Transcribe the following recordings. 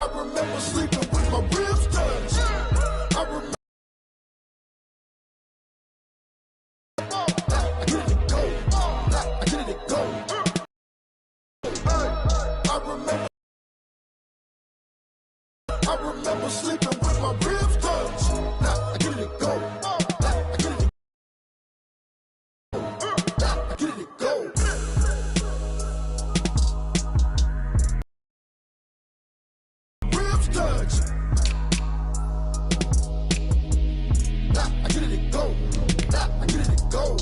I remember sleeping with my ribs touched. I remember. I remember sleeping with my ribs touched. Now I get it go. I get it. I get it go. Ribs touched. Now I get it go. Now I get it go.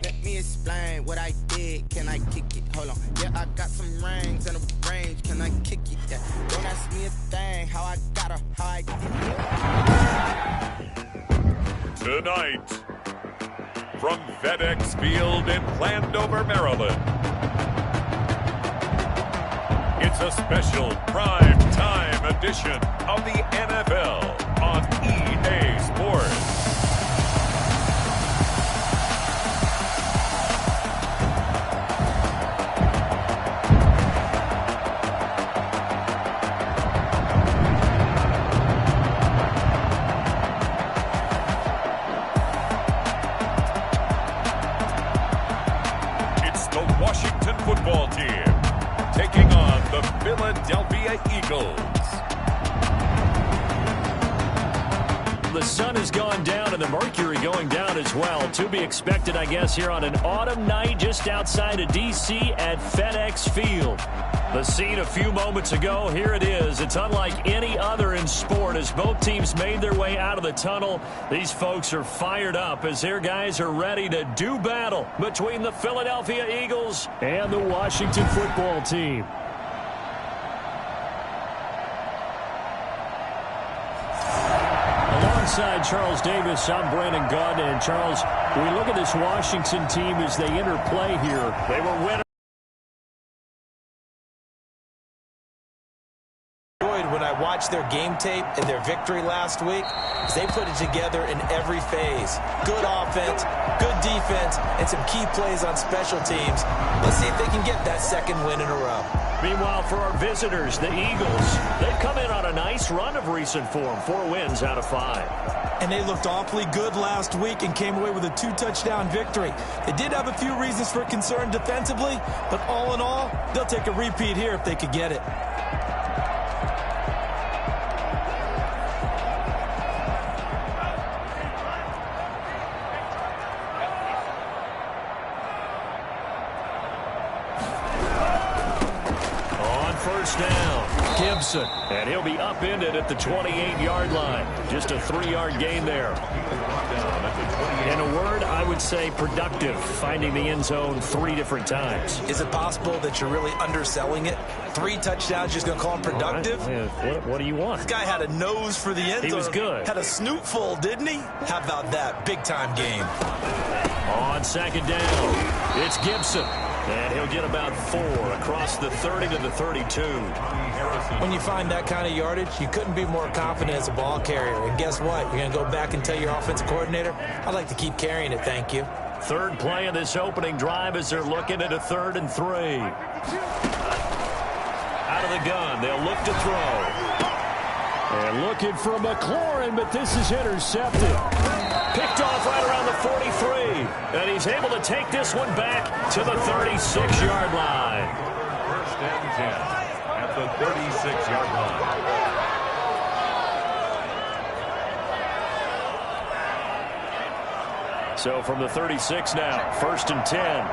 Let me explain what I did. Can I kick it? Hold on. Yeah, I got some rings and a range. Can I kick it? Yeah. Don't ask me a thing. How I got her, how I did it. Tonight, from FedEx Field in Landover, Maryland, it's a special prime time edition of the NFL on EA Sports. Washington football team taking on the Philadelphia Eagles. The sun has gone down and the mercury going down as well. To be expected, I guess, here on an autumn night just outside of D.C. at FedEx Field. The scene a few moments ago, here it is. It's unlike any other in sport as both teams made their way out of the tunnel. These folks are fired up as their guys are ready to do battle between the Philadelphia Eagles and the Washington football team. Alongside Charles Davis, I'm Brandon Gunn. And Charles, we look at this Washington team as they interplay here. They were winners. When I watched their game tape and their victory last week, they put it together in every phase. Good offense, good defense, and some key plays on special teams. Let's see if they can get that second win in a row. Meanwhile, for our visitors, the Eagles, they've come in on a nice run of recent form. 4 wins out of 5. And they looked awfully good last week and came away with a 2-touchdown victory. They did have a few reasons for concern defensively, but all in all, they'll take a repeat here if they could get it. First down, Gibson, and he'll be upended at the 28-yard line. Just a 3-yard gain there. In a word, I would say productive, finding the end zone 3 different times. Is it possible that you're really underselling it? 3 touchdowns, just going to call him productive? What do you want? This guy had a nose for the end zone. He was good. Had a snoot full, didn't he? How about that? Big-time game. On second down, it's Gibson. And he'll get about 4 across the 30 to the 32. When you find that kind of yardage, you couldn't be more confident as a ball carrier. And guess what? You're going to go back and tell your offensive coordinator, I'd like to keep carrying it, thank you. Third play of this opening drive as they're looking at a 3rd and 3. Out of the gun, they'll look to throw. And looking for McLaurin, but this is intercepted. Picked off right around the 43. And he's able to take this one back to the 36-yard line. First and 10 at the 36-yard line. So from the 36 now, 1st and 10.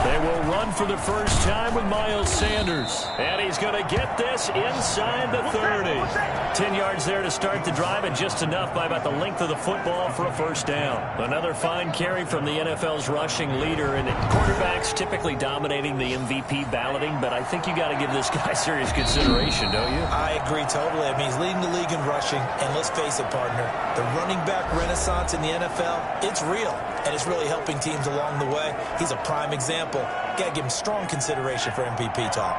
They will run for the first time with Miles Sanders. And he's going to get this inside the 30. 10 yards there to start the drive, and just enough by about the length of the football for a first down. Another fine carry from the NFL's rushing leader, and quarterbacks typically dominating the MVP balloting, but I think you got to give this guy serious consideration, don't you? I agree totally. I mean, he's leading the league in rushing, and let's face it, partner, the running back renaissance in the NFL, it's real, and it's really helping teams along the way. He's a prime example. Got to give him strong consideration for MVP talk.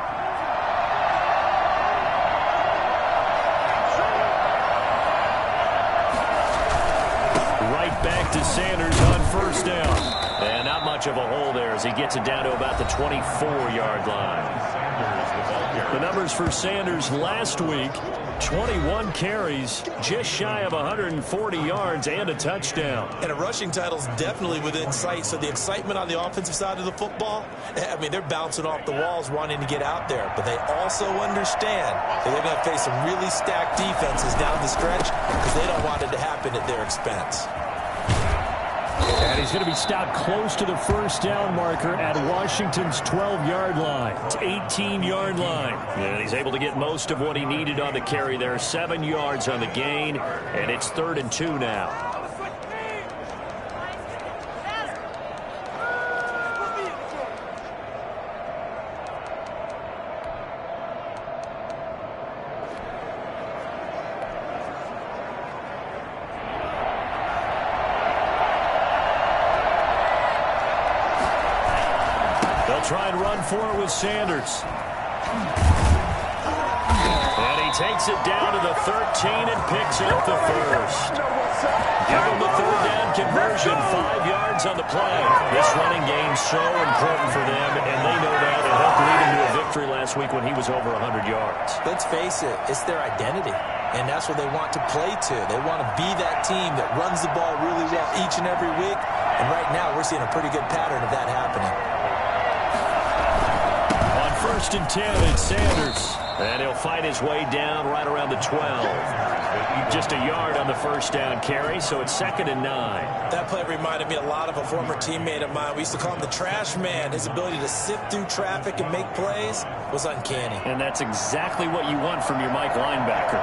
back to Sanders on first down. And not much of a hole there as he gets it down to about the 24-yard line. The numbers for Sanders last week, 21 carries, just shy of 140 yards and a touchdown. And a rushing title is definitely within sight. So the excitement on the offensive side of the football, I mean, they're bouncing off the walls wanting to get out there. But they also understand that they're going to face some really stacked defenses down the stretch because they don't want it to happen at their expense. And he's going to be stopped close to the first down marker at Washington's 12-yard line. It's 18-yard line. And he's able to get most of what he needed on the carry there. 7 yards on the gain, and it's 3rd and 2 now. Try and run for it with Sanders. And he takes it down to the 13 and picks up the first. Give him the 3rd down conversion, 5 yards on the play. This running game's so important for them, and they know that. It helped lead him to a victory last week when he was over 100 yards. Let's face it, it's their identity, and that's what they want to play to. They want to be that team that runs the ball really well each and every week, and right now we're seeing a pretty good pattern of that happening. 1st and 10, it's Sanders. And he'll fight his way down right around the 12. Just a yard on the first down carry, so it's 2nd and 9. That play reminded me a lot of a former teammate of mine. We used to call him the trash man. His ability to sift through traffic and make plays was uncanny. And that's exactly what you want from your Mike linebacker.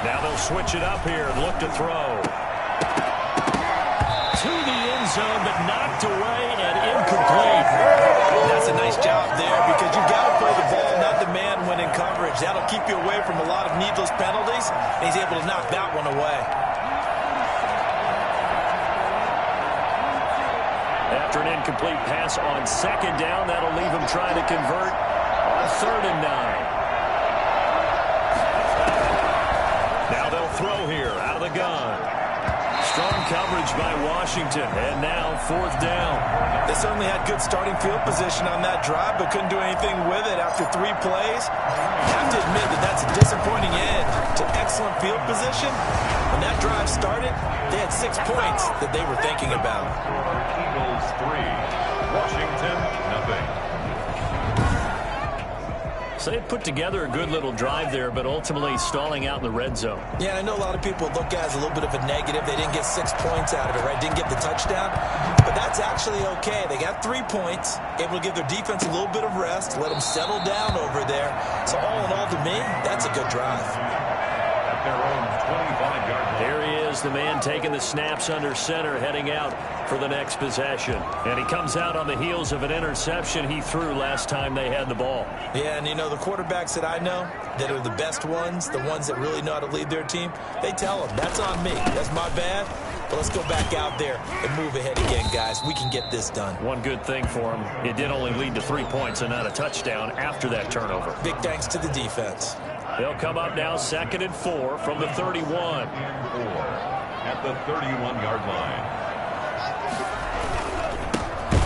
Now they'll switch it up here and look to throw. To the end zone, but knocked away and incomplete. That's a nice job there because you've got to play the ball, not the man when in coverage. That'll keep you away from a lot of needless penalties, and he's able to knock that one away. After an incomplete pass on 2nd down, that'll leave him trying to convert on 3rd and 9. Now they'll throw here out of the gun. Strong coverage by Washington, and now 4th down. They certainly had good starting field position on that drive, but couldn't do anything with it after 3 plays. I have to admit that that's a disappointing end to excellent field position. When that drive started, they had 6 points that they were thinking about. Eagles 3, Washington 0. So they put together a good little drive there, but ultimately stalling out in the red zone. Yeah, I know a lot of people look at it as a little bit of a negative. They didn't get 6 points out of it, right? Didn't get the touchdown. But that's actually okay. They got 3 points, able to give their defense a little bit of rest, let them settle down over there. So all in all, to me, that's a good drive. At their own 25-yard line. Here he is, the man taking the snaps under center, heading out for the next possession. And he comes out on the heels of an interception he threw last time they had the ball. Yeah, and you know, the quarterbacks that I know that are the best ones, the ones that really know how to lead their team, they tell them, that's on me. That's my bad. But let's go back out there and move ahead again, guys. We can get this done. One good thing for him, it did only lead to 3 points and not a touchdown after that turnover. Big thanks to the defense. They'll come up now 2nd and 4 from the 31. At the 31-yard line.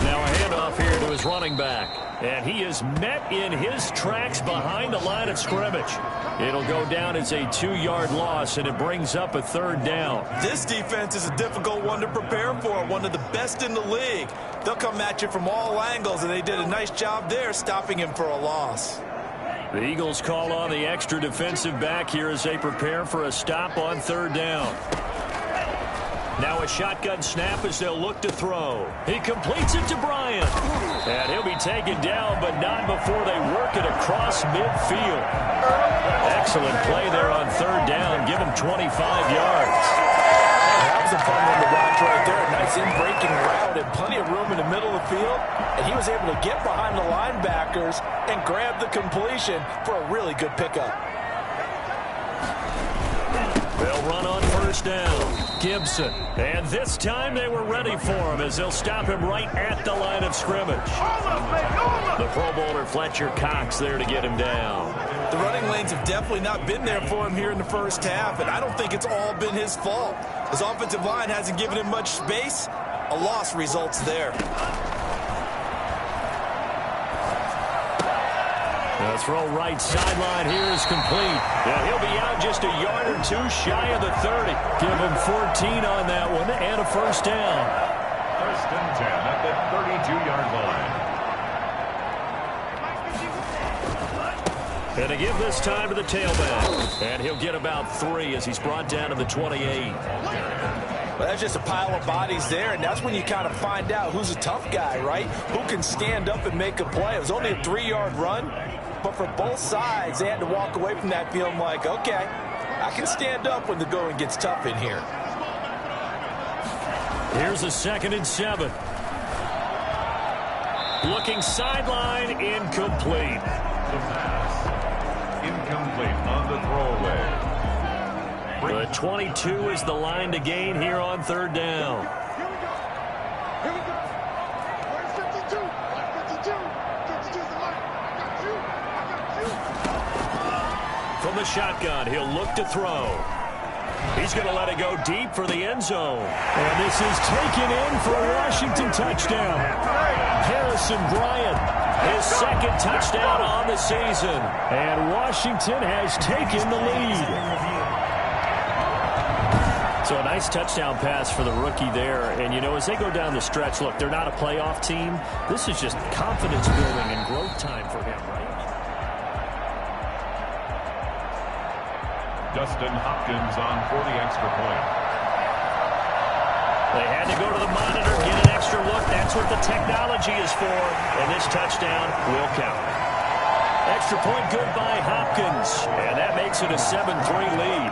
Now a handoff here to his running back. And he is met in his tracks behind the line of scrimmage. It'll go down as a 2-yard loss, and it brings up a 3rd down. This defense is a difficult one to prepare for, one of the best in the league. They'll come at you from all angles, and they did a nice job there stopping him for a loss. The Eagles call on the extra defensive back here as they prepare for a stop on 3rd down. Now a shotgun snap as they'll look to throw. He completes it to Bryant. And he'll be taken down, but not before they work it across midfield. Excellent play there on 3rd down. Give him 25 yards. That was a fun one to watch right there. Nice in-breaking route and plenty of room in the middle of the field. And he was able to get behind the linebackers and grab the completion for a really good pickup. They'll run on 1st down. Gibson. And this time they were ready for him as they'll stop him right at the line of scrimmage. The Pro Bowler Fletcher Cox there to get him down. The running lanes have definitely not been there for him here in the first half, and I don't think it's all been his fault. His offensive line hasn't given him much space. A loss results there. The throw right sideline here is complete. Yeah, he'll be out just a yard or two shy of the 30. Give him 14 on that one and a first down. First and 10 at the 32-yard line. And to give this time to the tailback. And he'll get about 3 as he's brought down to the 28. Well, that's just a pile of bodies there, and that's when you kind of find out who's a tough guy, right? Who can stand up and make a play. It was only a 3-yard run, but for both sides, they had to walk away from that feeling like, okay, I can stand up when the going gets tough in here. Here's a 2nd and 7. Looking sideline, incomplete. The pass. Incomplete on the throwaway. The 22 is the line to gain here on 3rd down. Here we go. Here we go. Where's 52? 52. 52's the line. I got you. From the shotgun, he'll look to throw. He's going to let it go deep for the end zone. And this is taken in for a Washington touchdown. Harrison Bryant, his 2nd touchdown on the season. And Washington has taken the lead. So a nice touchdown pass for the rookie there. And, you know, as they go down the stretch, look, they're not a playoff team. This is just confidence building and growth time for him, right? Dustin Hopkins on for the extra point. They had to go to the monitor, get an extra look. That's what the technology is for. And this touchdown will count. Extra point good by Hopkins. And that makes it a 7-3 lead.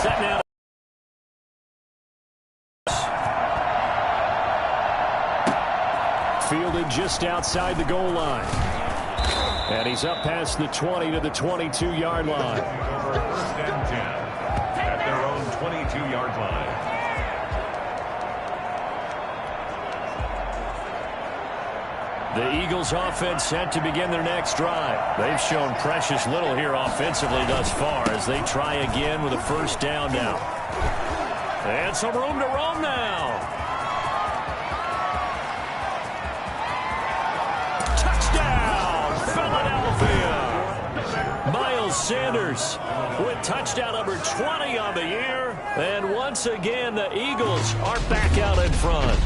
Set now. Fielded just outside the goal line. And he's up past the 20 to the 22-yard line. Over 1st and 10 at their own 22-yard line. The Eagles offense set to begin their next drive. They've shown precious little here offensively thus far as they try again with a first down now. And some room to roam now. Touchdown, Philadelphia. Miles Sanders with touchdown number 20 on the year. And once again, the Eagles are back out in front.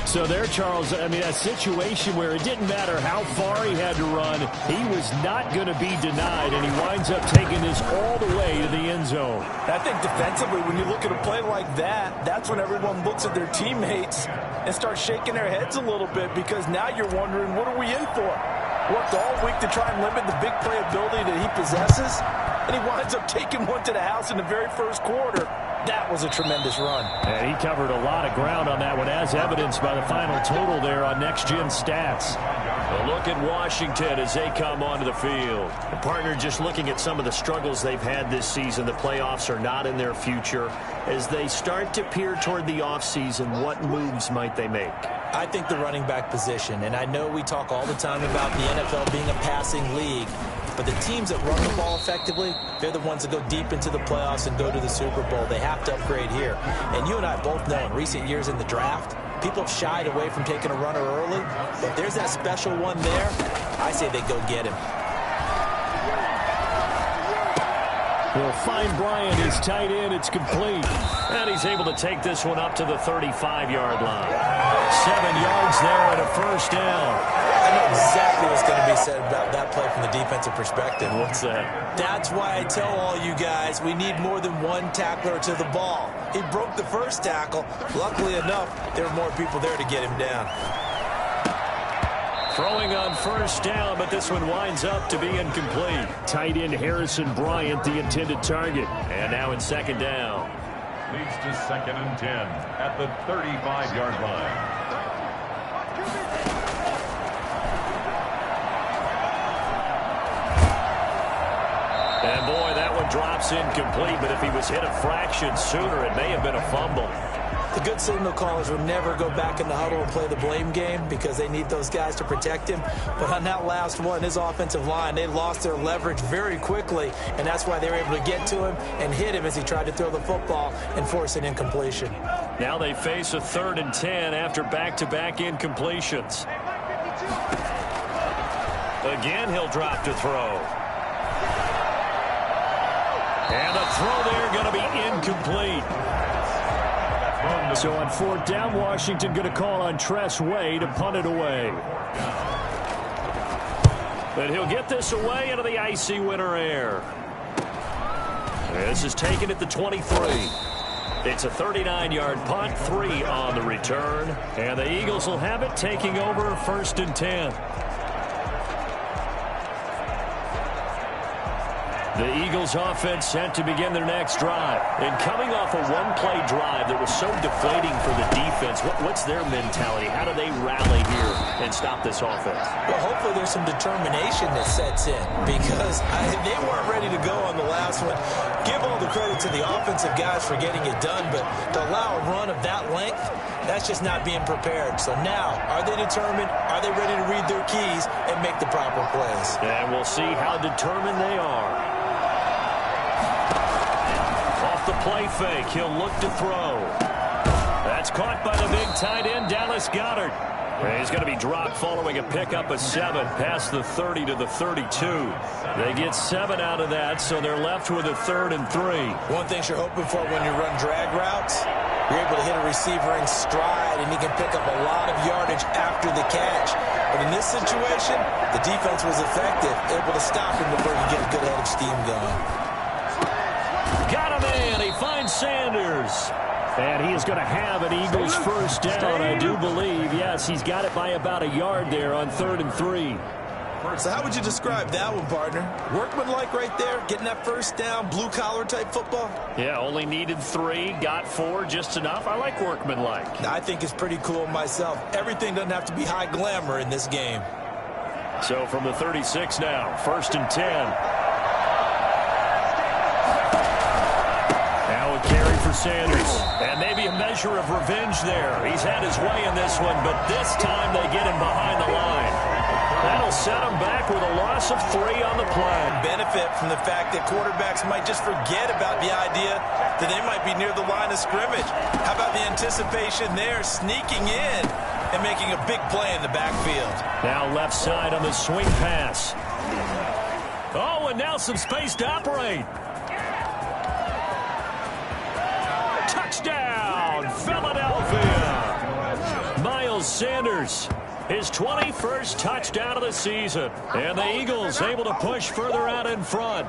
So there, Charles, I mean, a situation where it didn't matter how far he had to run, he was not going to be denied, and he winds up taking this all the way to the end zone. I think defensively, when you look at a play like that, that's when everyone looks at their teammates and starts shaking their heads a little bit, because now you're wondering, what are we in for? Worked all week to try and limit the big play ability that he possesses, and he winds up taking one to the house in the very first quarter. That was a tremendous run. And he covered a lot of ground on that one, as evidenced by the final total there on Next Gen Stats. A look at Washington as they come onto the field. The partner, just looking at some of the struggles they've had this season, the playoffs are not in their future. As they start to peer toward the offseason, what moves might they make? I think the running back position, and I know we talk all the time about the NFL being a passing league, but the teams that run the ball effectively, they're the ones that go deep into the playoffs and go to the Super Bowl. They have to upgrade here. And you and I both know in recent years in the draft, people have shied away from taking a runner early. But if there's that special one there, I say they go get him. They'll find Bryant, his tight end. It's complete. And he's able to take this one up to the 35-yard line. 7 yards there and a first down. I know exactly what's going to be said about that play from the defensive perspective. What's that? That's why I tell all you guys we need more than one tackler to the ball. He broke the first tackle. Luckily enough, there were more people there to get him down. Throwing on first down, but this one winds up to be incomplete. Tight end Harrison Bryant, the intended target. And now in second down. Leads to 2nd and 10 at the 35-yard line. And boy, that one drops incomplete, but if he was hit a fraction sooner, it may have been a fumble. The good signal callers will never go back in the huddle and play the blame game because they need those guys to protect him. But on that last one, his offensive line, they lost their leverage very quickly, and that's why they were able to get to him and hit him as he tried to throw the football and force an incompletion. Now they face a 3rd and 10 after back-to-back incompletions. Again, he'll drop to throw. And the throw there going to be incomplete. So on 4th down, Washington going to call on Tress Way to punt it away. But he'll get this away into the icy winter air. This is taken at the 23. It's a 39-yard punt, 3 on the return. And the Eagles will have it, taking over 1st and 10. The Eagles offense set to begin their next drive. And coming off a one-play drive that was so deflating for the defense, what's their mentality? How do they rally here and stop this offense? Well, hopefully there's some determination that sets in because they weren't ready to go on the last one. Give all the credit to the offensive guys for getting it done, but to allow a run of that length, that's just not being prepared. So now, are they determined? Are they ready to read their keys and make the proper plays? And we'll see how determined they are. The play fake. He'll look to throw. That's caught by the big tight end, Dallas Goedert. He's going to be dropped following a pickup of 7 past the 30 to the 32. They get 7 out of that, so they're left with a 3rd and 3. One thing you're hoping for when you run drag routes, you're able to hit a receiver in stride, and he can pick up a lot of yardage after the catch. But in this situation, the defense was effective, able to stop him before he get a good head of steam going. Got him in. He finds Sanders. And he is going to have an Eagles 1st down, I do believe. Yes, he's got it by about a yard there on 3rd and 3. So how would you describe that one, partner? Workmanlike right there, getting that 1st down, blue-collar type football? Yeah, only needed 3, got 4, just enough. I like workmanlike. I think it's pretty cool myself. Everything doesn't have to be high glamour in this game. So from the 36 now, 1st and 10. Carry for Sanders. And maybe a measure of revenge there. He's had his way in this one, but this time they get him behind the line. That'll set him back with a loss of 3 on the play. Benefit from the fact that quarterbacks might just forget about the idea that they might be near the line of scrimmage. How about the anticipation there, sneaking in and making a big play in the backfield. Now left side on the swing pass. Oh, and now some space to operate. Touchdown, Philadelphia! Miles Sanders, his 21st touchdown of the season. And the Eagles able to push further out in front.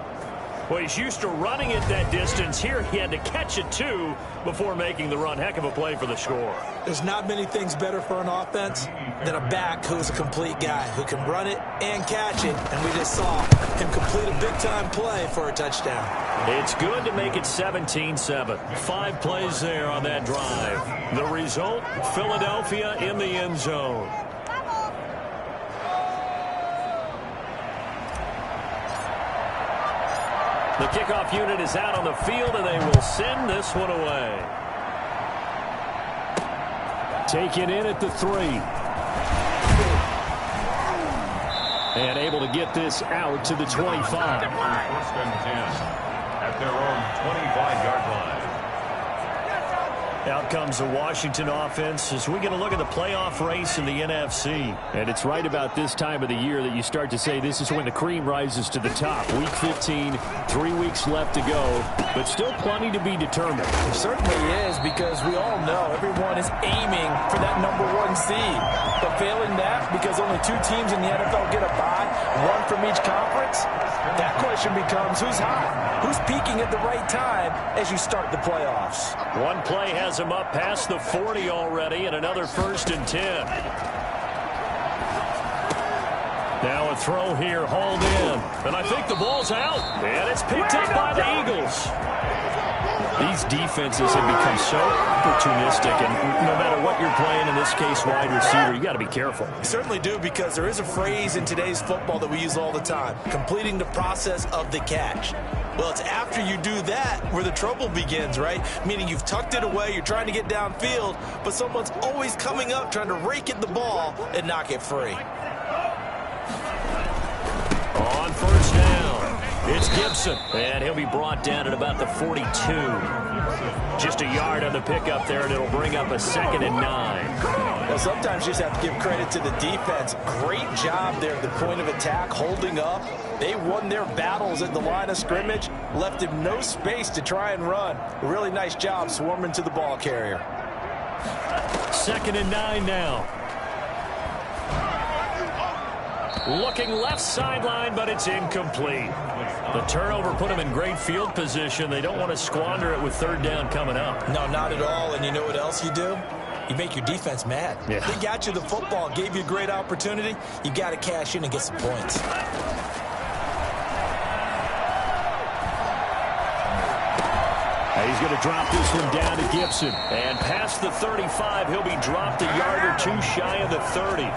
Well, he's used to running it that distance. Here he had to catch it, too, before making the run. Heck of a play for the score. There's not many things better for an offense than a back who's a complete guy, who can run it and catch it. And we just saw him complete a big-time play for a touchdown. It's good to make it 17-7. 5 plays there on that drive. The result, Philadelphia in the end zone. The kickoff unit is out on the field, and they will send this one away. Taken in at the 3. And able to get this out to the 25. 1st and 10 at their own 25-yard line. Out comes the Washington offense as we get a look at the playoff race in the NFC. And it's right about this time of the year that you start to say this is when the cream rises to the top. Week 15, 3 weeks left to go, but still plenty to be determined. It certainly is, because we all know everyone is aiming for that #1 seed. But failing that, because only 2 teams in the NFL get a bye, 1 from each conference, that question becomes who's hot? Who's peaking at the right time as you start the playoffs? One play has him up past the 40 already, and another 1st and 10. Now a throw here, hauled in. And I think the ball's out. And it's picked up by the Eagles. These defenses have become so opportunistic, and no matter what you're playing, in this case wide receiver, you got to be careful. You certainly do, because there is a phrase in today's football that we use all the time: completing the process of the catch. Well, it's after you do that where the trouble begins, right? Meaning you've tucked it away, you're trying to get downfield, but someone's always coming up trying to rake at the ball and knock it free. On first down, it's Gibson, and he'll be brought down at about the 42. Just a yard on the pickup there, and it'll bring up a 2nd and 9. Well, sometimes you just have to give credit to the defense. Great job there at the point of attack, holding up. They won their battles at the line of scrimmage, left him no space to try and run. A really nice job swarming to the ball carrier. 2nd and 9 now. Looking left sideline, but it's incomplete. The turnover put them in great field position. They don't want to squander it with 3rd down coming up. No, not at all. And you know what else you do? You make your defense mad. Yeah. They got you the football, gave you a great opportunity. You got to cash in and get some points. He's going to drop this one down to Gibson. And past the 35, he'll be dropped a yard or 2 shy of the 30.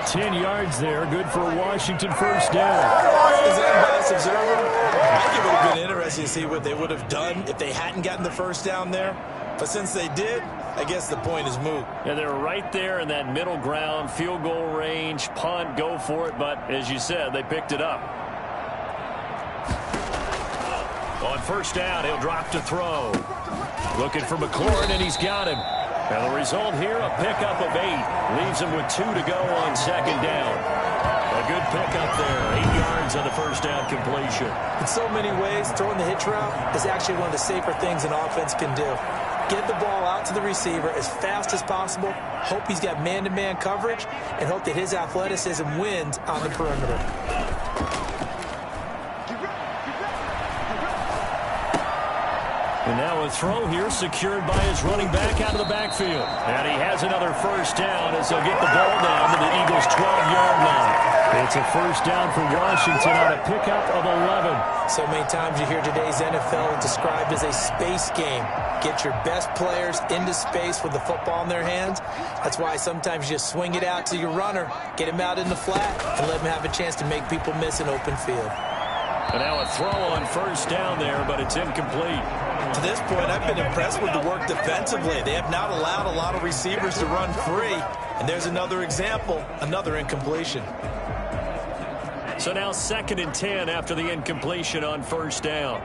10 yards there, good for a Washington first down. As an unbiased observer, I think it would have been interesting to see what they would have done if they hadn't gotten the first down there. But since they did, I guess the point is moot. Yeah, they're right there in that middle ground, field goal range, punt, go for it. But as you said, they picked it up. On first down, he'll drop to throw. Looking for McLaurin, and he's got him. And the result here, a pickup of 8. Leaves him with 2 to go on 2nd down. A good pickup there. 8 yards on the first down completion. In so many ways, throwing the hitch route is actually one of the safer things an offense can do. Get the ball out to the receiver as fast as possible, hope he's got man-to-man coverage, and hope that his athleticism wins on the perimeter. And now a throw here secured by his running back out of the backfield. And he has another first down as they'll get the ball down to the Eagles' 12-yard line. It's a first down for Washington on a pickup of 11. So many times you hear today's NFL described as a space game. Get your best players into space with the football in their hands. That's why sometimes you just swing it out to your runner, get him out in the flat, and let him have a chance to make people miss an open field. And now a throw on first down there, but it's incomplete. To this point, I've been impressed with the work defensively. They have not allowed a lot of receivers to run free. And there's another example, another incompletion. So now 2nd and 10 after the incompletion on first down.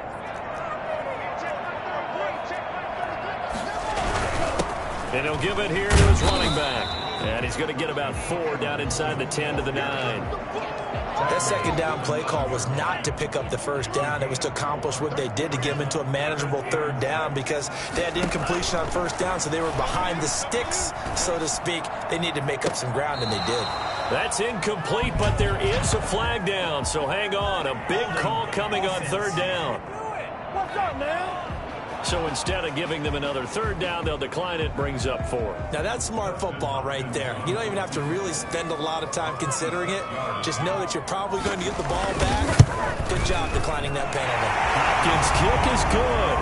And he'll give it here to his running back. And he's going to get about 4 down inside the 10 to the 9. That 2nd down play call was not to pick up the first down. It was to accomplish what they did to get them into a manageable 3rd down because they had incompletion on first down, so they were behind the sticks, so to speak. They needed to make up some ground, and they did. That's incomplete, but there is a flag down, so hang on. A big call coming on 3rd down. What's up, man? So instead of giving them another 3rd down, they'll decline it, brings up 4. Now, that's smart football right there. You don't even have to really spend a lot of time considering it. Just know that you're probably going to get the ball back. Good job declining that penalty. Hopkins' kick is good.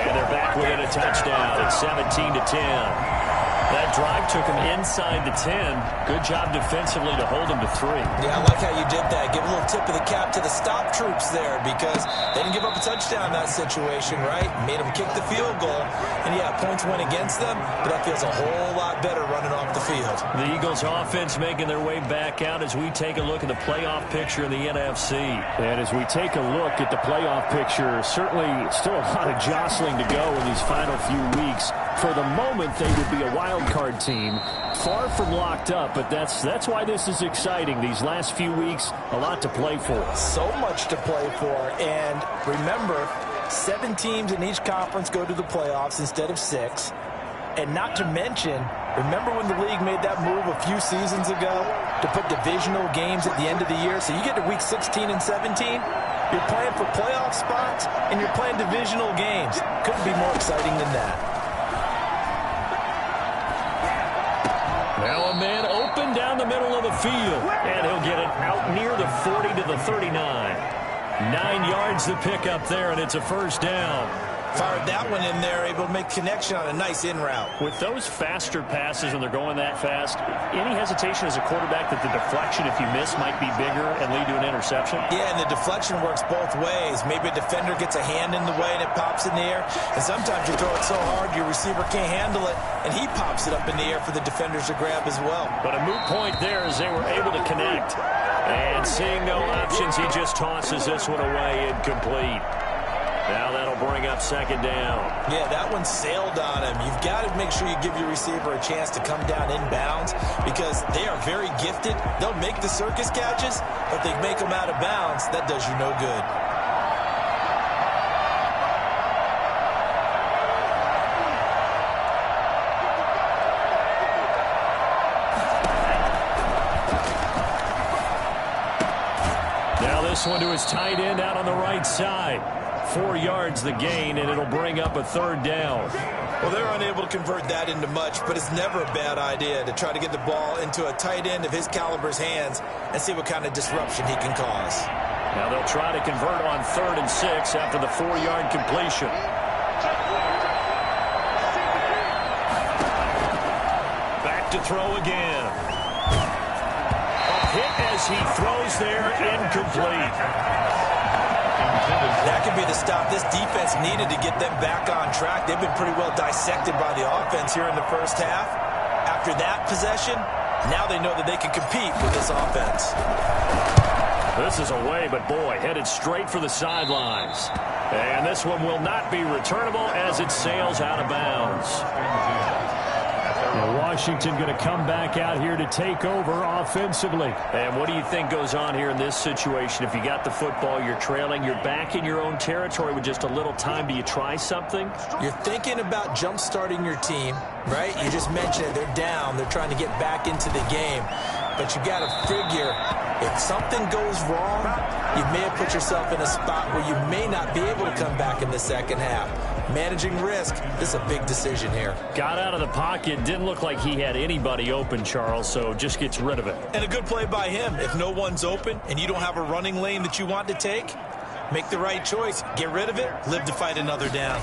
And they're back within a touchdown at 17 to 10. That drive took him inside the 10. Good job defensively to hold him to 3. Yeah, I like how you did that. Give a little tip of the cap to the stop troops there because they didn't give up a touchdown in that situation, right? Made them kick the field goal. And, yeah, points went against them, but that feels a whole lot better running off the field. The Eagles offense making their way back out as we take a look at the playoff picture in the NFC. And as we take a look at the playoff picture, certainly still a lot of jostling to go in these final few weeks. For the moment, they would be a wild card team, far from locked up, but that's why this is exciting. These last few weeks, a lot to play for. So much to play for, and remember, 7 teams in each conference go to the playoffs instead of 6. And not to mention, remember when the league made that move a few seasons ago to put divisional games at the end of the year? So you get to week 16 and 17, you're playing for playoff spots, and you're playing divisional games. Couldn't be more exciting than that. Now a man open down the middle of the field, and he'll get it out near the 40 to the 39. 9 yards to pick up there, and it's a first down. Fired that one in there, able to make connection on a nice in route. With those faster passes when they're going that fast, any hesitation as a quarterback that the deflection, if you miss, might be bigger and lead to an interception? Yeah, and the deflection works both ways. Maybe a defender gets a hand in the way and it pops in the air. And sometimes you throw it so hard your receiver can't handle it, and he pops it up in the air for the defenders to grab as well. But a moot point there as they were able to connect. And seeing no options, he just tosses this one away incomplete. Now that'll bring up second down. Yeah, that one sailed on him. You've got to make sure you give your receiver a chance to come down inbounds because they are very gifted. They'll make the circus catches, but they make them out of bounds. That does you no good. Now this one to his tight end out on the right side. 4 yards the gain, and it'll bring up a third down. Well, they're unable to convert that into much, but it's never a bad idea to try to get the ball into a tight end of his caliber's hands and see what kind of disruption he can cause. Now they'll try to convert on 3rd and 6 after the 4-yard completion. Back to throw again. A hit as he throws there, incomplete. That could be the stop this defense needed to get them back on track. They've been pretty well dissected by the offense here in the first half. After that possession, now they know that they can compete with this offense. This is away, but boy, headed straight for the sidelines. And this one will not be returnable as it sails out of bounds. Washington going to come back out here to take over offensively. And what do you think goes on here in this situation? If you got the football, you're trailing, you're back in your own territory with just a little time. Do you try something? You're thinking about jump-starting your team, right? You just mentioned it. They're down. They're trying to get back into the game. But you got to figure if something goes wrong, you may have put yourself in a spot where you may not be able to come back in the second half. Managing risk, this is a big decision here. Got out of the pocket, didn't look like he had anybody open, Charles, so just gets rid of it. And a good play by him. If no one's open and you don't have a running lane that you want to take, make the right choice. Get rid of it, live to fight another down.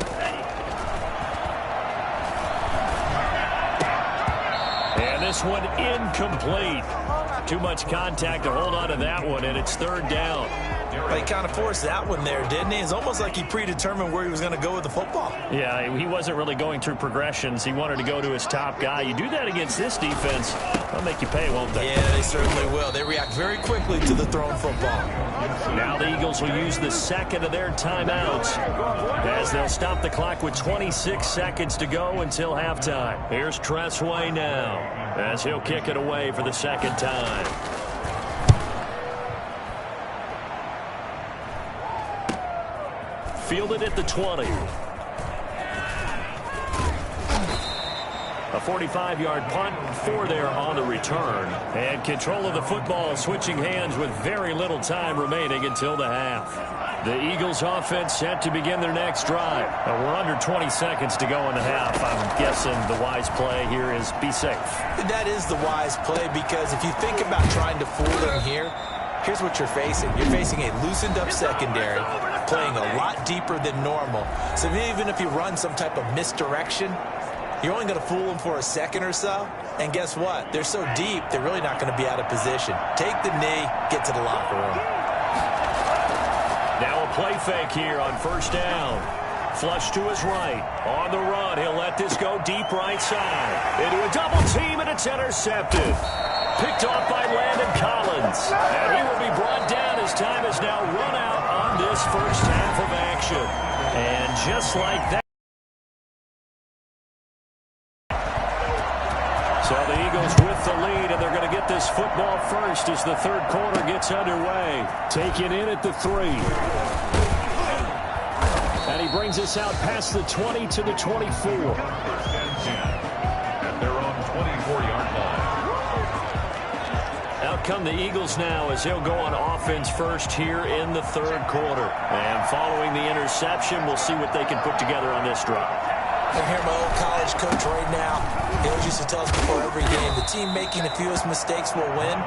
And this one incomplete. Too much contact to hold on to that one, and it's 3rd down. Well, he kind of forced that one there, didn't he? It's almost like he predetermined where he was going to go with the football. Yeah, he wasn't really going through progressions. He wanted to go to his top guy. You do that against this defense, they'll make you pay, won't they? Yeah, they certainly will. They react very quickly to the thrown football. Now the Eagles will use the second of their timeouts as they'll stop the clock with 26 seconds to go until halftime. Here's Tressway now as he'll kick it away for the second time. Fielded at the 20. A 45-yard punt, 4 there on the return. And control of the football switching hands with very little time remaining until the half. The Eagles offense set to begin their next drive. We're under 20 seconds to go in the half. I'm guessing the wise play here is be safe. That is the wise play because if you think about trying to fool them here, here's what you're facing. You're facing a loosened-up secondary, playing a lot deeper than normal. So even if you run some type of misdirection, you're only going to fool them for a second or so. And guess what? They're so deep, they're really not going to be out of position. Take the knee, get to the locker room. Now a play fake here on 1st down. Flush to his right. On the run, he'll let this go deep right side. Into a double team, and it's intercepted. Picked off by Landon Collins. And he will be brought down as time has now run out on this first half of action. And just like that. So the Eagles with the lead, and they're going to get this football first as the 3rd quarter gets underway. Taken in at the 3. And he brings us out past the 20 to the 24. And they're on 24-yard line. Out come the Eagles now as they'll go on offense first here in the 3rd quarter. And following the interception, we'll see what they can put together on this drive. I hear my old college coach right now. He always used to tell us before every game, the team making the fewest mistakes will win.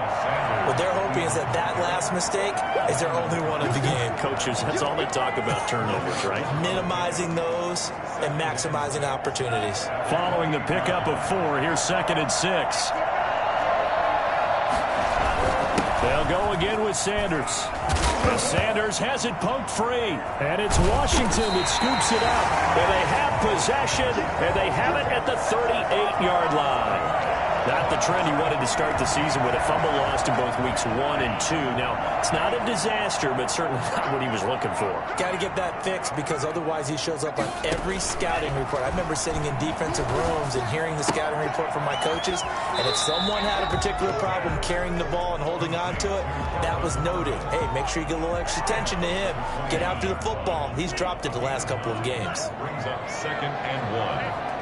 What they're hoping is that that last mistake is their only one of the game. Coaches, that's all they talk about, turnovers, right? Minimizing those. throws and maximizing opportunities. Following the pickup of 4, here's 2nd and 6. They'll go again with Sanders. And Sanders has it poked free. And it's Washington that scoops it up. And they have possession, and they have it at the 38-yard line. Not the trend he wanted to start the season with a fumble lost in both weeks 1 and 2. Now, it's not a disaster, but certainly not what he was looking for. Got to get that fixed because otherwise he shows up on every scouting report. I remember sitting in defensive rooms and hearing the scouting report from my coaches, and if someone had a particular problem carrying the ball and holding on to it, that was noted. Hey, make sure you get a little extra attention to him. Get after the football. He's dropped it the last couple of games. Brings up 2nd and 1.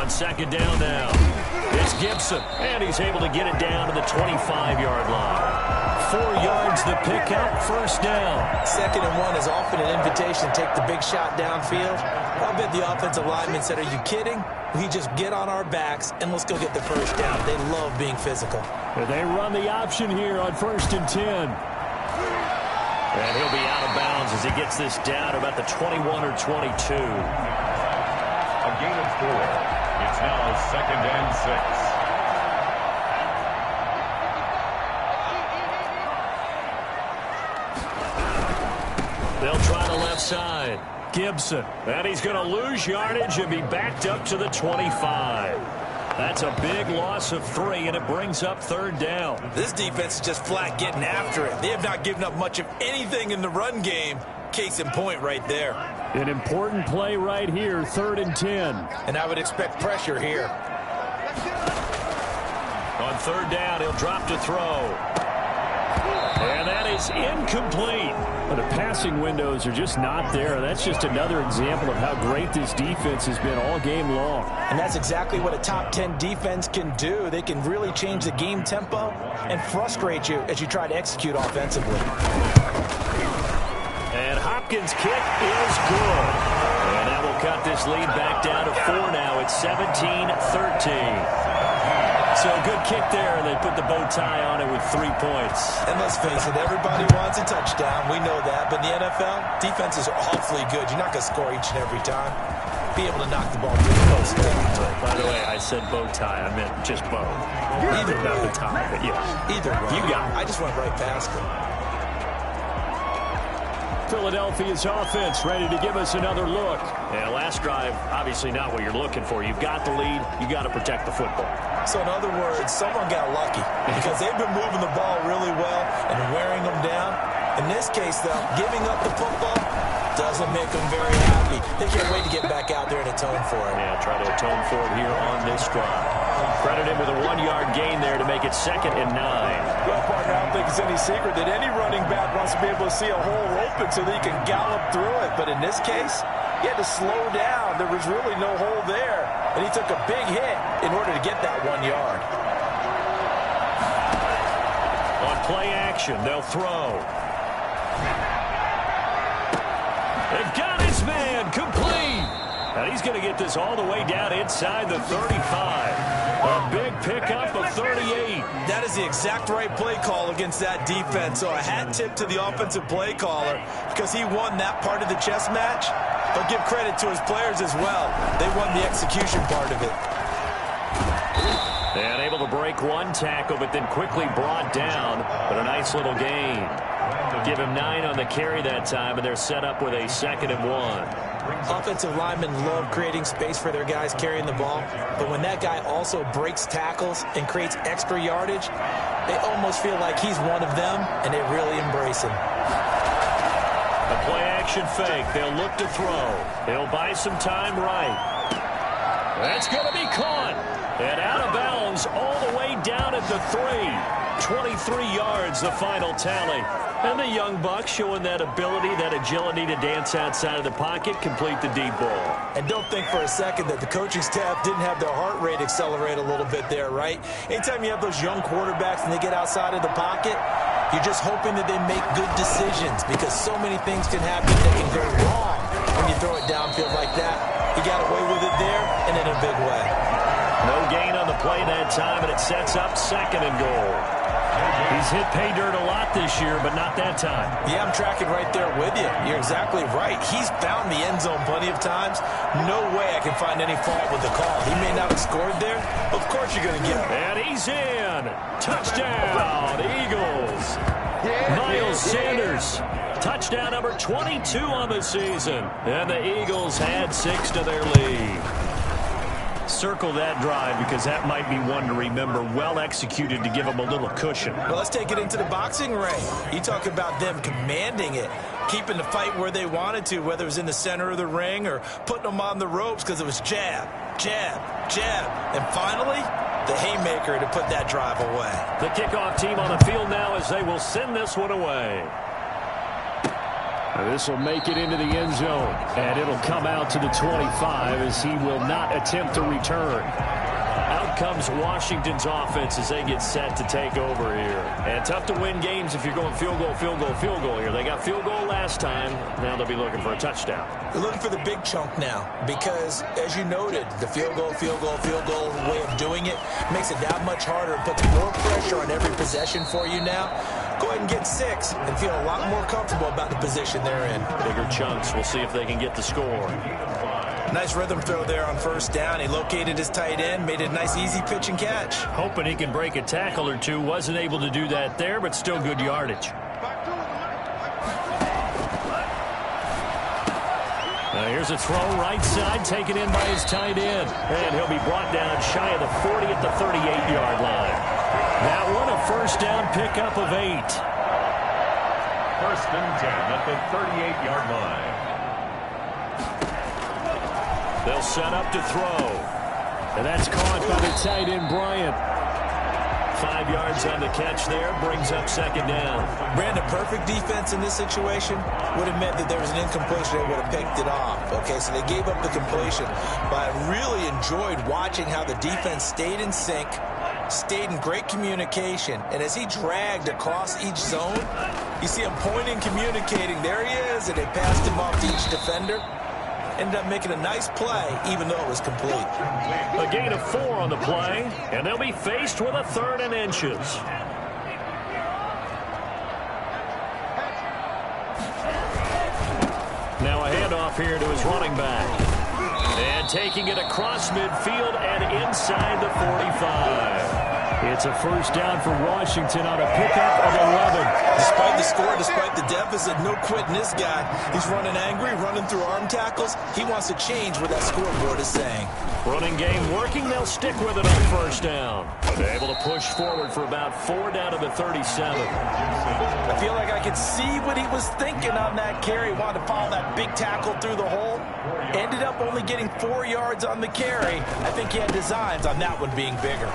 On 2nd down now, it's Gibson, and he's able to get it down to the 25-yard line. 4 yards the pickup, 1st down. 2nd and 1 is often an invitation to take the big shot downfield. I bet the offensive lineman said, are you kidding? We just get on our backs and let's go get the 1st down. They love being physical. And they run the option here on 1st and 10. And he'll be out of bounds as he gets this down to about the 21 or 22. A gain of 4. It's now 2nd and 6. They'll try the left side. Gibson. And he's going to lose yardage and be backed up to the 25. That's a big loss of 3, and it brings up 3rd down. This defense is just flat getting after it. They have not given up much of anything in the run game. Case in point right there. An important play right here, 3rd and 10. And I would expect pressure here. On 3rd down, he'll drop to throw. And that is incomplete. But the passing windows are just not there. That's just another example of how great this defense has been all game long. And that's exactly what a top 10 defense can do. They can really change the game tempo and frustrate you as you try to execute offensively. And Hopkins' kick is good. And that will cut this lead back down to 4 now. It's 17-13. So a good kick there, and they put the bow tie on it with 3 points. And let's face it, everybody wants a touchdown. We know that. But in the NFL, defenses are awfully good. You're not going to score each and every time. Be able to knock the ball through the post. By the way, I said bow tie. I meant just bow. Either not the tie, but yeah. Either way. You got it. I just went right past it. Philadelphia's offense ready to give us another look. Yeah, last drive, obviously not what you're looking for. You've got the lead. You got to protect the football. So in other words, someone got lucky because they've been moving the ball really well and wearing them down. In this case, though, giving up the football doesn't make them very happy. They can't wait to get back out there and atone for it. Yeah, try to atone for it here on this drive. Credit him with a 1-yard gain there to make it 2nd and 9. Well, partner, I don't think it's any secret that any running back wants to be able to see a hole open so that he can gallop through it. But in this case, he had to slow down. There was really no hole there. And he took a big hit in order to get that 1 yard. On play action, they'll throw. They've got his man complete. And he's going to get this all the way down inside the 35. A big pickup of 38. That is the exact right play call against that defense. So a hat tip to the offensive play caller because he won that part of the chess match. But give credit to his players as well. They won the execution part of it. And able to break 1 tackle, but then quickly brought down. But a nice little gain. Give him 9 on the carry that time, and they're set up with a 2nd and 1. Offensive linemen love creating space for their guys carrying the ball. But when that guy also breaks tackles and creates extra yardage, they almost feel like he's one of them, and they really embrace him. A play-action fake. They'll look to throw. He'll buy some time right. That's going to be caught. And out of bounds all the way down at the 3. 23 yards, the final tally. And the young buck showing that ability, that agility to dance outside of the pocket, complete the deep ball. And don't think for a second that the coaching staff didn't have their heart rate accelerate a little bit there, right? Anytime you have those young quarterbacks and they get outside of the pocket, you're just hoping that they make good decisions because so many things can happen that can go wrong when you throw it downfield like that. He got away with it there and in a big way. No gain on the play that time, and it sets up 2nd and goal. He's hit pay dirt a lot this year, but not that time. Yeah, I'm tracking right there with you. You're exactly right. He's found the end zone plenty of times. No way I can find any fault with the call. He may not have scored there. Of course you're going to get it. And he's in. Touchdown, Eagles. Miles Sanders. Touchdown number 22 on the season. And the Eagles add 6 to their lead. Circle that drive because that might be one to remember. Well executed to give them a little cushion. Well, let's take it into the boxing ring. You talk about them commanding it, keeping the fight where they wanted to, whether it was in the center of the ring or putting them on the ropes because it was jab, jab, jab. And finally, the haymaker to put that drive away. The kickoff team on the field now as they will send this one away. This will make it into the end zone, and it'll come out to the 25 as he will not attempt to return. Out comes Washington's offense as they get set to take over here. And tough to win games if you're going field goal, field goal, field goal here. They got field goal last time. Now they'll be looking for a touchdown. They're looking for the big chunk now because, as you noted, the field goal way of doing it makes it that much harder and puts more pressure on every possession for you now. Go ahead and get 6 and feel a lot more comfortable about the position they're in. Bigger chunks. We'll see if they can get the score. Nice rhythm throw there on first down. He located his tight end, made it a nice easy pitch and catch. Hoping he can break a tackle or two. Wasn't able to do that there, but still good yardage. Now here's a throw right side, taken in by his tight end. And he'll be brought down shy of the 40 at the 38-yard line. That one a first down pickup of 8. First and 10 at the 38-yard line. They'll set up to throw. And that's caught by the tight end, Bryant. 5 yards on the catch there, brings up second down. Brandon, perfect defense in this situation would have meant that there was an incompletion. They would have picked it off. Okay, so they gave up the completion. But I really enjoyed watching how the defense stayed in sync, stayed in great communication. And as he dragged across each zone, you see him pointing, communicating. There he is, and they passed him off to each defender. Ended up making a nice play, even though it was complete. A gain of 4 on the play, and they'll be faced with a 3rd and inches. Now a handoff here to his running back. And taking it across midfield and inside the 45. It's a first down for Washington on a pickup of 11. Despite the score, despite the deficit, no quitting this guy. He's running angry, running through arm tackles. He wants to change what that scoreboard is saying. Running game working. They'll stick with it on first down. They're able to push forward for about 4 down to the 37. I feel like I could see what he was thinking on that carry. Wanted to follow that big tackle through the hole. Ended up only getting 4 yards on the carry. I think he had designs on that one being bigger.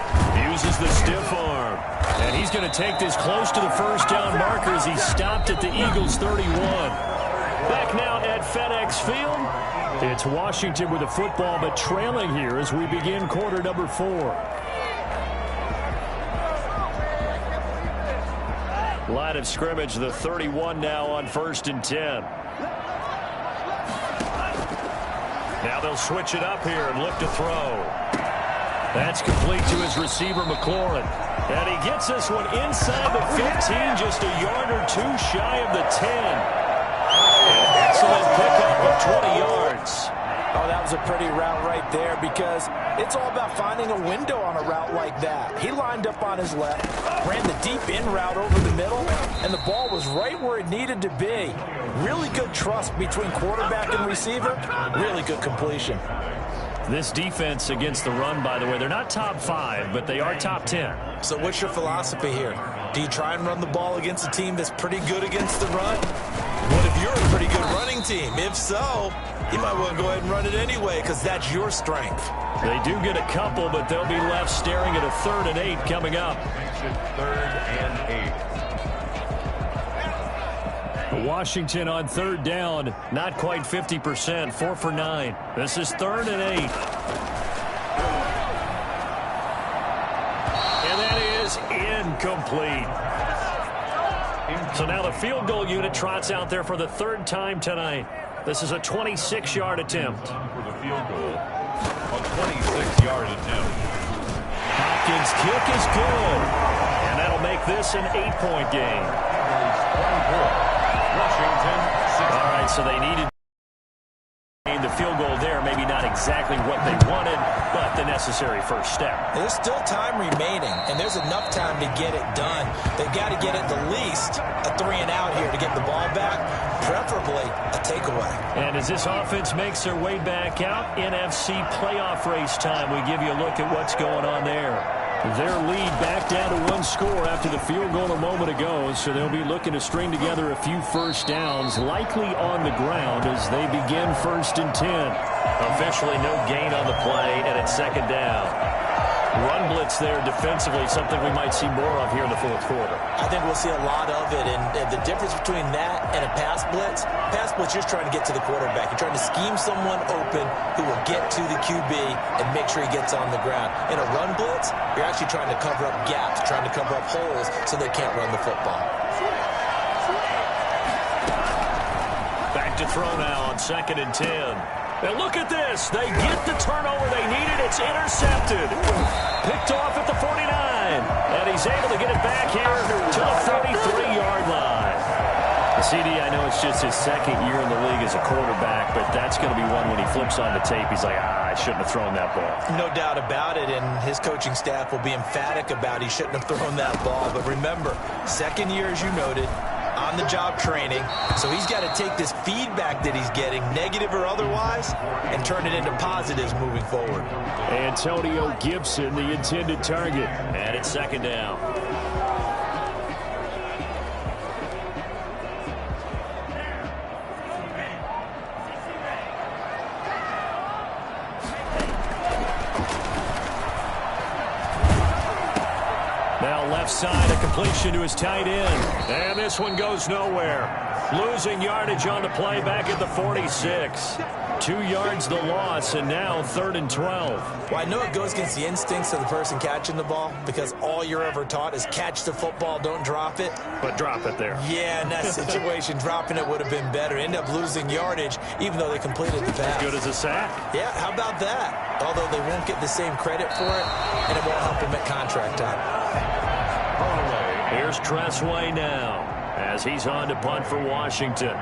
Uses the stiff arm. And he's going to take this close to the first down marker as he stopped at the Eagles 31. Back now at FedEx Field. It's Washington with the football, but trailing here as we begin quarter number 4. Line of scrimmage, the 31 now on 1st and 10. Now they'll switch it up here and look to throw. That's complete to his receiver, McLaurin. And he gets this one inside the 15, just a yard or 2 shy of the 10. An excellent pickup of 20 yards. Oh, that was a pretty route right there because it's all about finding a window on a route like that. He lined up on his left, ran the deep in route over the middle, and the ball was right where it needed to be. Really good trust between quarterback and receiver. Really good completion. This defense against the run, by the way, they're not top 5, but they are top 10. So what's your philosophy here? Do you try and run the ball against a team that's pretty good against the run? What if you're a pretty good running team? If so, you might want to go ahead and run it anyway because that's your strength. They do get a couple, but they'll be left staring at a 3rd and 8 coming up. 3rd and 8. Washington on 3rd down, not quite 50%, 4 for 9. This is 3rd and 8. And that is incomplete. So now the field goal unit trots out there for the 3rd time tonight. This is a 26-yard attempt. For the field goal, a 26-yard attempt. Hopkins' kick is good. And that'll make make this an 8-point game. Washington, All right, so they needed the field goal there. Maybe not exactly what they wanted, but the necessary first step. There's still time remaining, and there's enough time to get it done. They've got to get at the least a 3-and-out here to get the ball back, preferably a takeaway. And as this offense makes their way back out, NFC playoff race time, we give you a look at what's going on there. Their lead back down to 1 score after the field goal a moment ago, so they'll be looking to string together a few first downs, likely on the ground as they begin 1st and 10. Officially no gain on the play, and it's 2nd down. Run blitz there defensively, something we might see more of here in the 4th quarter. I think we'll see a lot of it, and the difference between that and a pass blitz, you're just trying to get to the quarterback. You're trying to scheme someone open who will get to the QB and make sure he gets on the ground. In a run blitz, you're actually trying to cover up gaps, trying to cover up holes so they can't run the football. Back to throw now on 2nd and 10. And look at this. They get the turnover they needed. It's intercepted. Picked off at the 49. And he's able to get it back here to the 33-yard line. The CD, I know it's just his 2nd year in the league as a quarterback, but that's going to be one when he flips on the tape. He's like, I shouldn't have thrown that ball. No doubt about it, and his coaching staff will be emphatic about he shouldn't have thrown that ball. But remember, 2nd year, as you noted, on-the-job training, so he's got to take this feedback that he's getting, negative or otherwise, and turn it into positives moving forward. Antonio Gibson, the intended target, and it's 2nd down. Now left side, a completion to his tight end. And this one goes nowhere. Losing yardage on the play back at the 46. 2 yards the loss, and now 3rd and 12. Well, I know it goes against the instincts of the person catching the ball because all you're ever taught is catch the football, don't drop it. But drop it there. Yeah, in that situation, dropping it would have been better. End up losing yardage, even though they completed the pass. As good as a sack. Yeah, how about that? Although they won't get the same credit for it, and it won't help them at contract time. Here's Tressway now as he's on to punt for Washington.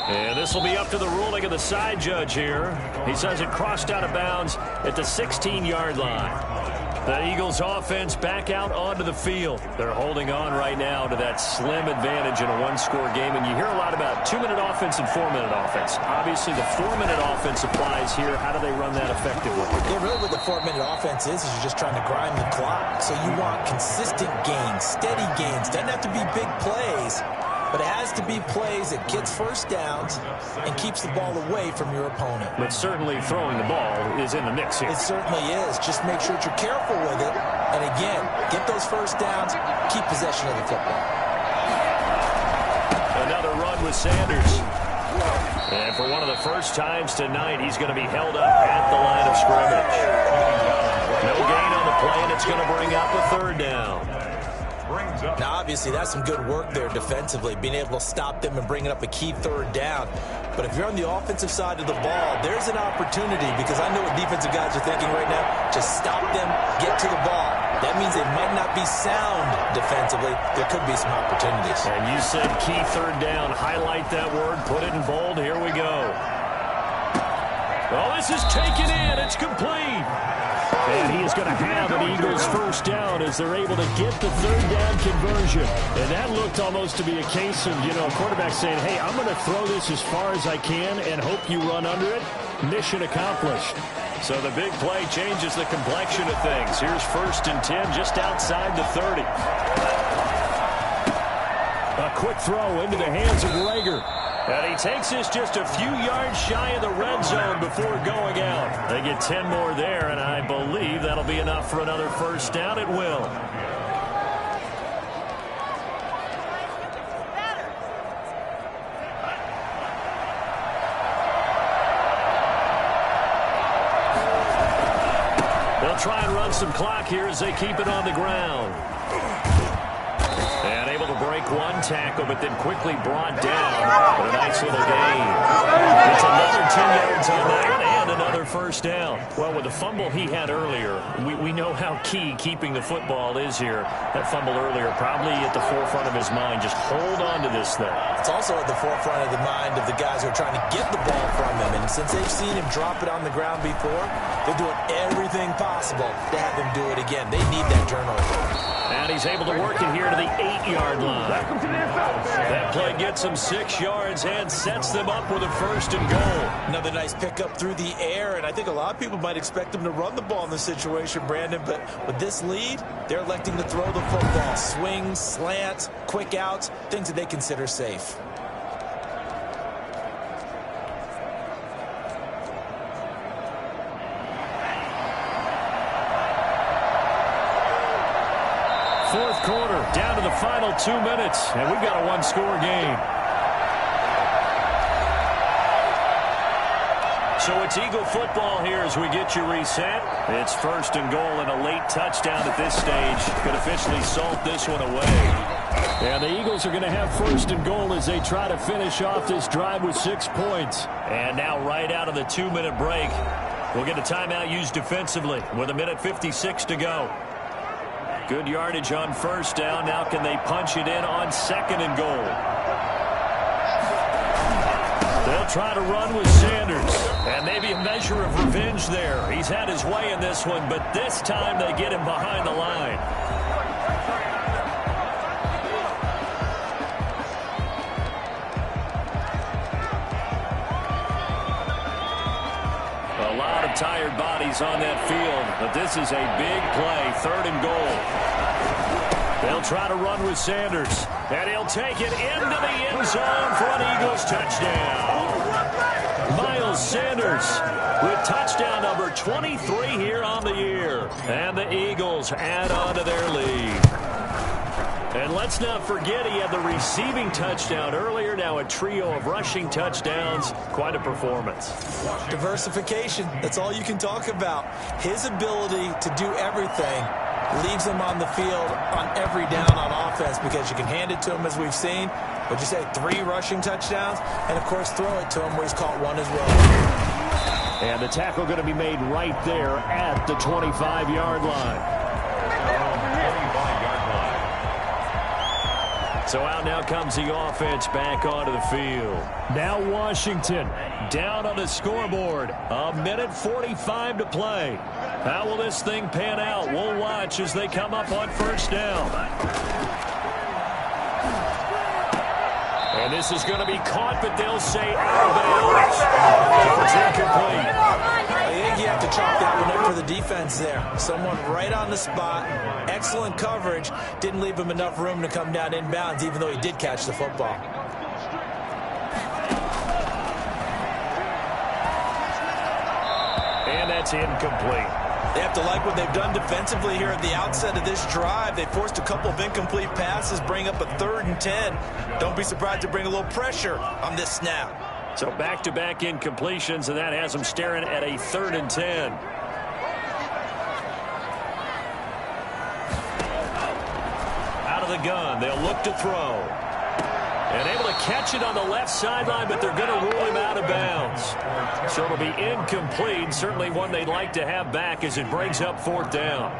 And this will be up to the ruling of the side judge here. He says it crossed out of bounds at the 16-yard line. The Eagles offense back out onto the field. They're holding on right now to that slim advantage in a 1-score game. And you hear a lot about 2-minute offense and 4-minute offense. Obviously, the 4-minute offense applies here. How do they run that effectively? Yeah, really what the 4-minute offense is you're just trying to grind the clock. So you want consistent gains, steady gains. Doesn't have to be big plays, but it has to be plays that gets first downs and keeps the ball away from your opponent. But certainly throwing the ball is in the mix here. It certainly is. Just make sure that you're careful with it. And again, get those first downs, keep possession of the football. Another run with Sanders. And for one of the first times tonight, he's going to be held up at the line of scrimmage. No gain on the play, and it's going to bring up a 3rd down. Now, obviously, that's some good work there defensively, being able to stop them and bring it up a key 3rd down. But if you're on the offensive side of the ball, there's an opportunity because I know what defensive guys are thinking right now. Just stop them, get to the ball. That means they might not be sound defensively. There could be some opportunities. And you said key 3rd down. Highlight that word. Put it in bold. Here we go. Oh, this is taken in. It's complete. And he is going to have an Eagles first down as they're able to get the 3rd down conversion. And that looked almost to be a case of, a quarterback saying, hey, I'm going to throw this as far as I can and hope you run under it. Mission accomplished. So the big play changes the complexion of things. Here's 1st and 10 just outside the 30. A quick throw into the hands of Rager. And he takes this just a few yards shy of the red zone before going out. They get 10 more there, and I believe that'll be enough for another first down. It will. They'll try and run some clock here as they keep it on the ground. And able to break one tackle, but then quickly brought down. But a nice little gain. It's another 10 yards on that one. and another first down. Well, with the fumble he had earlier, we know how key keeping the football is here. That fumble earlier probably at the forefront of his mind. Just hold on to this thing. It's also at the forefront of the mind of the guys who are trying to get the ball from him. And since they've seen him drop it on the ground before, they're doing everything possible to have him do it again. They need that turnover. And he's able to work it here to the 8-yard line. That play gets him 6 yards and sets them up with a first and goal. Another nice pickup through the air, and I think a lot of people might expect him to run the ball in this situation, Brandon, but with this lead, they're electing to throw the football. Swings, slants, quick outs, things that they consider safe. Fourth quarter, down to the final 2 minutes, and we've got a one-score game. So it's Eagle football here as we get you reset. It's first and goal and a late touchdown at this stage could officially salt this one away. And the Eagles are going to have first and goal as they try to finish off this drive with 6 points. And now right out of the 2-minute break, we'll get a timeout used defensively with 1:56 to go. Good yardage on first down. Now can they punch it in on second and goal? They'll try to run with Sanders. And maybe a measure of revenge there. He's had his way in this one, but this time they get him behind the line. A lot of tired bodies on that field, but this is a big play, third and goal. They'll try to run with Sanders, and he'll take it into the end zone for an Eagles touchdown. Miles Sanders with touchdown number 23 here on the year. And the Eagles add on to their lead. And let's not forget he had the receiving touchdown earlier. Now a trio of rushing touchdowns. Quite a performance. Diversification, that's all you can talk about. His ability to do everything leaves him on the field on every down on offense because you can hand it to him as we've seen. But you say 3 rushing touchdowns, and of course throw it to him where he's caught 1 as well. And the tackle going to be made right there at the 25-yard line. So out now comes the offense back onto the field. Now Washington down on the scoreboard. 1:45 to play. How will this thing pan out? We'll watch as they come up on first down. And this is going to be caught, but they'll say out of bounds. It's incomplete. I think you have to chalk that one up for the defense there. Someone right on the spot. Excellent coverage. Didn't leave him enough room to come down inbounds, even though he did catch the football. And that's incomplete. They have to like what they've done defensively here at the outset of this drive. They forced a couple of incomplete passes, bring up a 3rd and 10. Don't be surprised to bring a little pressure on this snap. So back-to-back incompletions, and that has them staring at a 3rd and 10. Out of the gun, they'll look to throw. And able to catch it on the left sideline, but they're going to rule him out of bounds. So it'll be incomplete. Certainly one they'd like to have back as it brings up 4th down.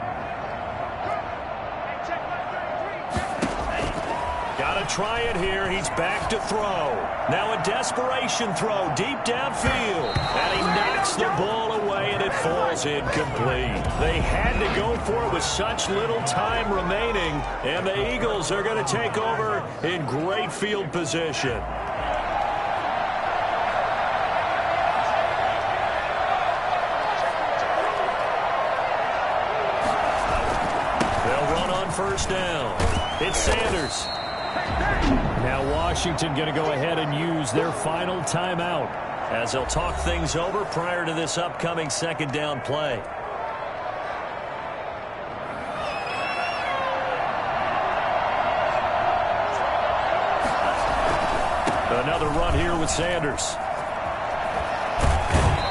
Got to try it here. He's back to throw. Now a desperation throw deep downfield. And he knocks the ball away, and it falls incomplete. They had to go for it with such little time remaining. And the Eagles are going to take over in great field position. They'll run on first down. It's Sanders. Now Washington going to go ahead and use their final timeout as they'll talk things over prior to this upcoming 2nd down play. Another run here with Sanders.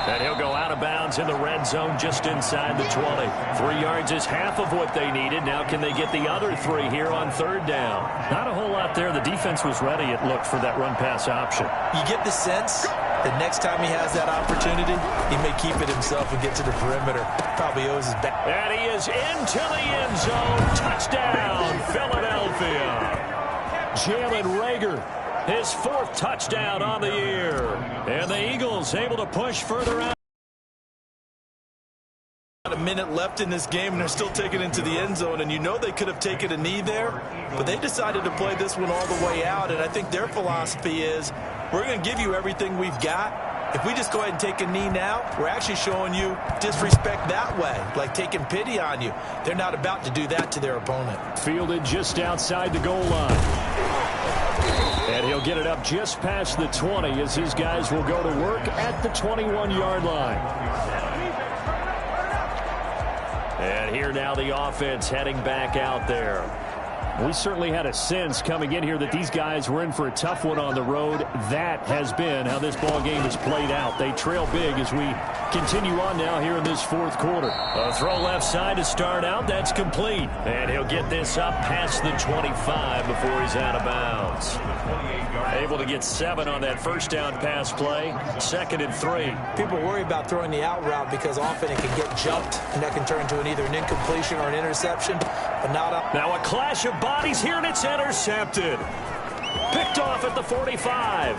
And he'll go out of bounds in the red zone just inside the 20. 3 yards is half of what they needed. Now can they get the other 3 here on 3rd down? Not a whole lot there. The defense was ready, it looked, for that run-pass option. You get the sense the next time he has that opportunity, he may keep it himself and get to the perimeter. Probably owes his back. And he is into the end zone. Touchdown, Philadelphia. Jalen Reagor, his 4th touchdown on the year. And the Eagles able to push further out. A minute left in this game, and they're still taking it into the end zone. And you know they could have taken a knee there, but they decided to play this one all the way out. And I think their philosophy is, we're going to give you everything we've got. If we just go ahead and take a knee now, we're actually showing you disrespect that way, like taking pity on you. They're not about to do that to their opponent. Fielded just outside the goal line. And he'll get it up just past the 20 as his guys will go to work at the 21-yard line. And here now the offense heading back out there. We certainly had a sense coming in here that these guys were in for a tough one on the road. That has been how this ball game has played out. They trail big as we continue on now here in this 4th quarter. A throw left side to start out. That's complete. And he'll get this up past the 25 before he's out of bounds. Able to get 7 on that first down pass play. 2nd and 3. People worry about throwing the out route because often it can get jumped, and that can turn into either an incompletion or an interception, but not up. Now a clash of bodies here, and it's intercepted. Picked off at the 45.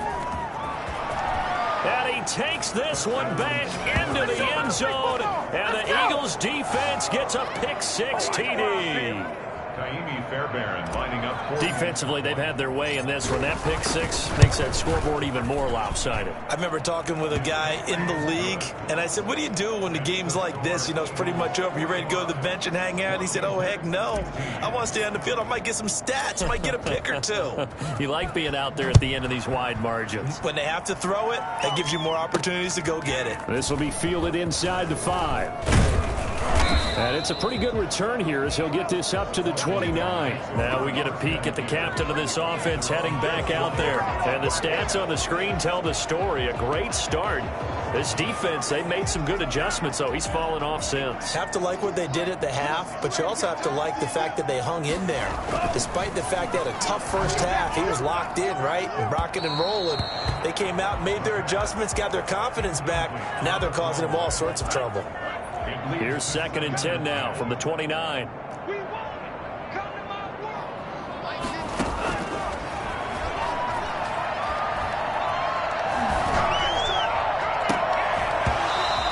And he takes this one back into the end zone, and the Eagles defense gets a pick-6 TD. Kaimi Fairbairn lining up for Defensively, they've had their way in this one. That pick-6 makes that scoreboard even more lopsided. I remember talking with a guy in the league, and I said, what do you do when the game's like this? You know, it's pretty much over. You ready to go to the bench and hang out? He said, oh, heck no. I want to stay on the field. I might get some stats. I might get a pick or two. You like being out there at the end of these wide margins. When they have to throw it, that gives you more opportunities to go get it. This will be fielded inside the 5. And it's a pretty good return here as he'll get this up to the 29. Now we get a peek at the captain of this offense heading back out there. And the stats on the screen tell the story. A great start. This defense, they made some good adjustments, though. He's fallen off since. Have to like what they did at the half, but you also have to like the fact that they hung in there. Despite the fact they had a tough first half, he was locked in, right? And rocking and rolling. They came out, made their adjustments, got their confidence back. Now they're causing him all sorts of trouble. Here's 2nd and 10 now from the 29.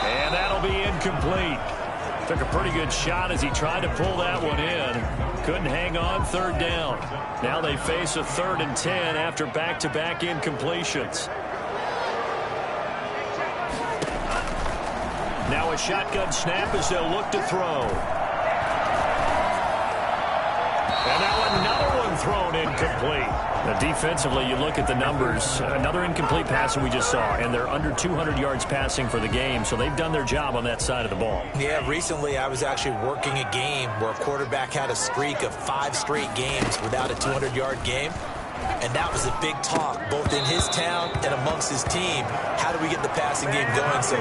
And that'll be incomplete. Took a pretty good shot as he tried to pull that one in. Couldn't hang on 3rd down. Now they face a 3rd and 10 after back-to-back incompletions. Now a shotgun snap as they'll look to throw. And now another one thrown incomplete. Now defensively, you look at the numbers. Another incomplete pass that we just saw, and they're under 200 yards passing for the game, so they've done their job on that side of the ball. Yeah, recently I was actually working a game where a quarterback had a streak of 5 straight games without a 200-yard game. And that was a big talk, both in his town and amongst his team. How do we get the passing game going? So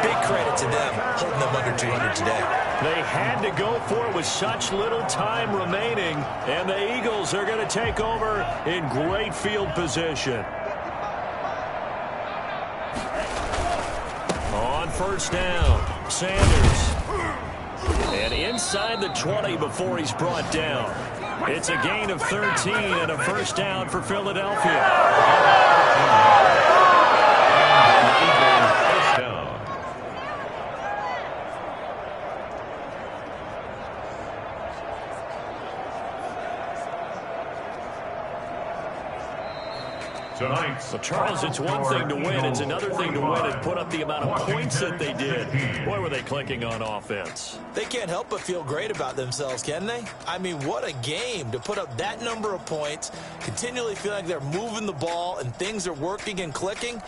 big credit to them, holding them under 200 today. They had to go for it with such little time remaining. And the Eagles are going to take over in great field position. On 1st down, Sanders. And inside the 20 before he's brought down. It's a gain of 13 and a 1st down for Philadelphia. tonight's. Well, Charles, it's one thing to win. It's another thing to win and put up the amount of points that they did. Boy, were they clicking on offense. They can't help but feel great about themselves, can they? I mean, what a game to put up that number of points, continually feel like they're moving the ball and things are working and clicking.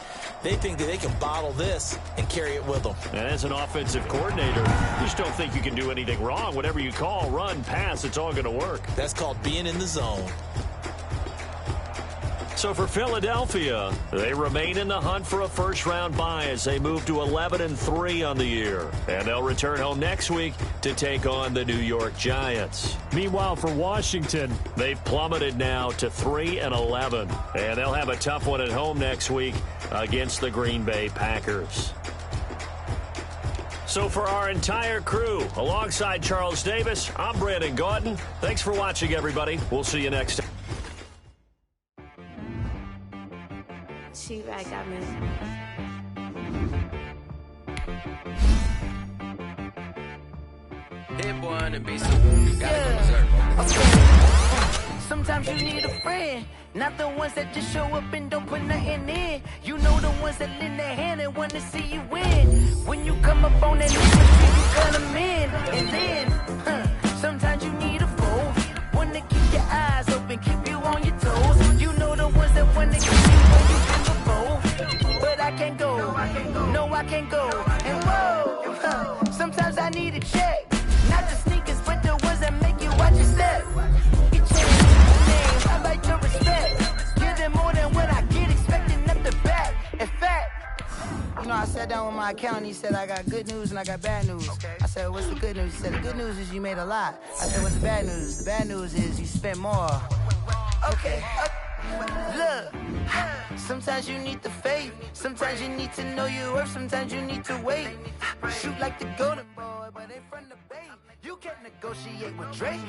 They think that they can bottle this and carry it with them. And as an offensive coordinator, you just don't think you can do anything wrong. Whatever you call, run, pass, it's all going to work. That's called being in the zone. So for Philadelphia, they remain in the hunt for a first-round bye as they move to 11-3 on the year. And they'll return home next week to take on the New York Giants. Meanwhile, for Washington, they've plummeted now to 3-11. And they'll have a tough one at home next week against the Green Bay Packers. So for our entire crew, alongside Charles Davis, I'm Brandon Gaudin. Thanks for watching, everybody. We'll see you next time. She-Rag got me. Hit boy on the beat, so gotta go berserk. Sometimes you need a friend, not the ones that just show up and don't put nothing in. You know the ones that lend their hand and want to see you win. When you come up on that nigga, you cut them in. And then, sometimes you need a foe, one to keep your eyes open, keep you on your toes. You know the ones that want to keep you when you've been before. But I can't go, no I can't go. And whoa, sometimes I need a check. Not the sneakers, but the ones that make you watch your step. Get changed name, I like your respect. Give them more than what I get, expecting up the back. In fact, you know, I sat down with my accountant, he said I got good news and I got bad news. I said, what's the good news? He said, the good news is you made a lot. I said, what's the bad news? The bad news is you spent more. Okay, look, sometimes you need the faith, sometimes you need to know your worth, sometimes you need to wait. Shoot like the golden boy, but they from the bay. You can't negotiate with Drake.